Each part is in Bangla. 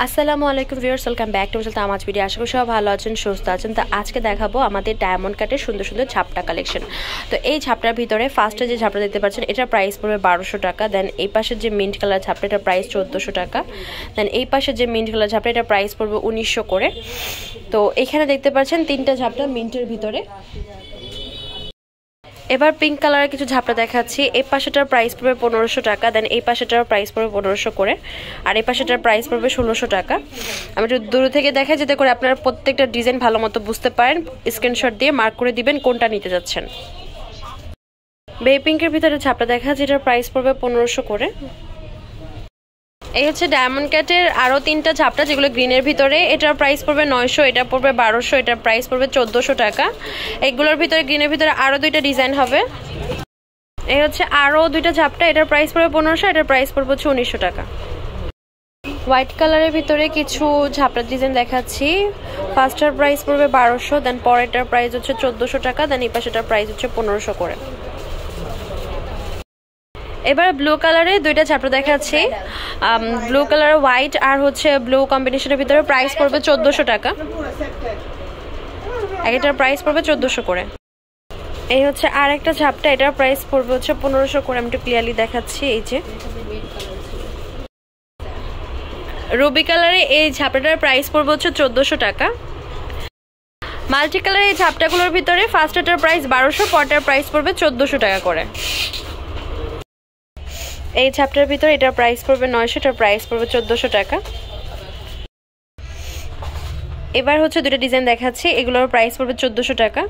আসসালামু আলাইকুম viewers, welcome back to Tamaz video. আশা করি সবাই ভালো আছেন, সুস্থ আছেন। তো আজকে দেখাবো আমাদের ডায়মন্ড কাটের সুন্দর সুন্দর ঝাপটা কালেকশন। তো এই ঝাপটার ভিতরে ফার্স্টে যে ঝাপটা দেখতে পাচ্ছেন এটার প্রাইস পড়বে 1200 টাকা। দেন এই পাশের যে মিন্ট কালার ঝাপটা এটার প্রাইস 1400 টাকা। দেন এই পাশের যে মিন্ট কালার ঝাপটা এটার প্রাইস পড়বে 1900 করে। তো এখানে দেখতে পাচ্ছেন তিনটা ঝাপটা মিন্টের ভিতরে। এবার পিঙ্ক কালারের কিছু ঝাপটা দেখাচ্ছি। এই পাশেটার প্রাইস পড়বে 1500 টাকা। দেন এই পাশেটার প্রাইস পড়বে 1500 করে। আর এই পাশেটার প্রাইস পড়বে 1600 টাকা। আমি একটু দূর থেকে দেখাই যাতে করে আপনারা প্রত্যেকটা ডিজাইন ভালো মতো বুঝতে পারেন। স্ক্রিনশট দিয়ে মার্ক করে দিবেন কোনটা নিতে যাচ্ছেন। বেবি পিঙ্কের ভিতরে ঝাপটা দেখাচ্ছি, এটার প্রাইস পড়বে 1500 করে। এই হচ্ছে ডায়মন্ড ক্যাটের আরও তিনটা ঝাপটা যেগুলো গ্রিনের ভিতরে। এটার প্রাইস পড়বে 900, এটা পড়বে 1200, এটার প্রাইস পড়বে 1400 টাকা। এগুলোর ভিতরে গ্রিনের ভিতরে আরও দুইটা ডিজাইন হবে। এই হচ্ছে আরও দুইটা ঝাপটা, এটার প্রাইস পড়বে 1500, এটার প্রাইস পড়বে 1900 টাকা। হোয়াইট কালারের ভিতরে কিছু ঝাপটা ডিজাইন দেখাচ্ছি। ফার্স্টার প্রাইস পড়বে 1200, দেন পরেরটার প্রাইস হচ্ছে 1400 টাকা। দেন এই পাশেটার প্রাইস হচ্ছে 1500 করে। এবার ব্লু কালারে দুইটা ঝাপটা দেখাচ্ছি। ব্লু কালার হোয়াইট আর হচ্ছে ব্লু কম্বিনেশনের ভিতরে প্রাইস পড়বে 1400 টাকা। এটার প্রাইস পড়বে 1400 করে। এই হচ্ছে আর একটা ঝাপটা, এটার প্রাইস পড়বে হচ্ছে 1500 করে। আমি একটু ক্লিয়ারলি দেখাচ্ছি। এই যে রুবি কালারে এই ঝাপটাটার প্রাইস পড়বে হচ্ছে 1400 টাকা। মাল্টি কালার এই ঝাপটাগুলোর ভিতরে ফার্স্টটার প্রাইস 1200, পরটার প্রাইস পড়বে 1400 টাকা করে। এই ঝাপটার ভিতরে এটার প্রাইস পড়বে 900, এটার প্রাইস পড়বে 1400 টাকা। এবার হচ্ছে দুটো ডিজাইন দেখাচ্ছি, এগুলোর প্রাইস পড়বে 1400 টাকা।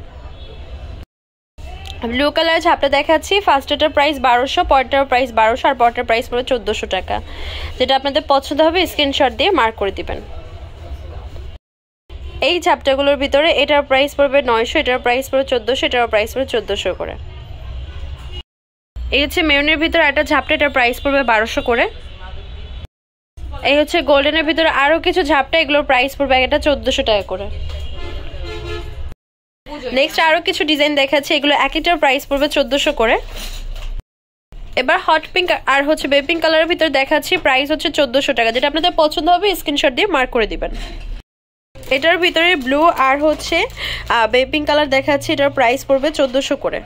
ব্লু কালার ঝাপটা দেখাচ্ছি। ফার্স্টটার প্রাইস 1200, পরটার প্রাইস 1200 আর পরটার প্রাইস পড়বে 1400 টাকা। যেটা আপনাদের পছন্দ হবে স্ক্রিনশট দিয়ে মার্ক করে দিবেন। এই ঝাপটাগুলোর ভিতরে এটার প্রাইস পড়বে 900, এটার প্রাইস পড়বে 1400, এটার প্রাইস পড়বে 1400 করে। এই হচ্ছে মেরুনের ভিতরে একটা ঝাপটা, এটার প্রাইস পড়বে 1200 করে। এই হচ্ছে গোল্ডেনের ভিতরে আরো কিছু ঝাপটা, এগুলোর প্রাইস পড়বে এটা 1400 টাকা করে। নেক্সট আরো কিছু ডিজাইন দেখাচ্ছে, এগুলো একটার প্রাইস পড়বে 1400 করে। এবার হট পিঙ্ক আর হচ্ছে বেবি পিঙ্ক কালারের ভিতরে দেখাচ্ছি, প্রাইস হচ্ছে 1400 টাকা। যেটা আপনাদের পছন্দ হবে স্ক্রিনশট দিয়ে মার্ক করে দিবেন। এটার ভিতরে ব্লু আর হচ্ছে বেবি পিঙ্ক কালার দেখাচ্ছি, এটার প্রাইস পড়বে 1400 করে।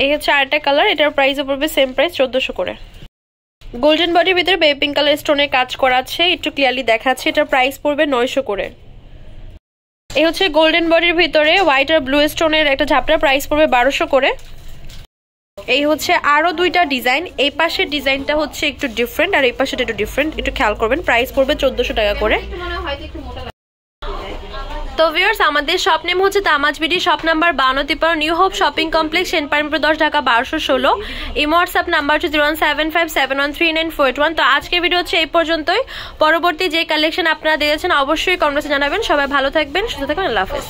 এই হচ্ছে আরেকটা কালার, এটার প্রাইসও পড়বে সেম প্রাইস 1400 করে। গোল্ডেন বডির ভিতরে বেবি পিঙ্ক কালার স্টোনের কাজ করা আছে, একটু ক্লিয়ারলি দেখাচ্ছি। এটার প্রাইস পড়বে 900 করে। এই হচ্ছে গোল্ডেন বডির ভিতরে হোয়াইট আর ব্লু স্টোনের একটা ঝাপটার প্রাইস পড়বে 1200 করে। এই হচ্ছে আরো দুইটা ডিজাইন। এই পাশের ডিজাইনটা হচ্ছে একটু ডিফারেন্ট আর এই পাশেটা একটু ডিফারেন্ট, একটু খেয়াল করবেন। প্রাইস পড়বে 1400 টাকা করে। তো ভিউয়ার্স, আমাদের শপ নেম হচ্ছে Tamaz BD, shop number 5253, New Hope Shopping Complex, Senparmipur 10, Dhaka 1216। এই হোয়াটসঅ্যাপ নাম্বার হচ্ছে 01757139481। তো আজকের ভিডিও হচ্ছে এই পর্যন্তই। পরবর্তী যে কালেকশন আপনারা দেখেছেন অবশ্যই কমেন্টে জানাবেন। সবাই ভালো থাকবেন, সুস্থ থাকবেন। আল্লাহ হাফেজ।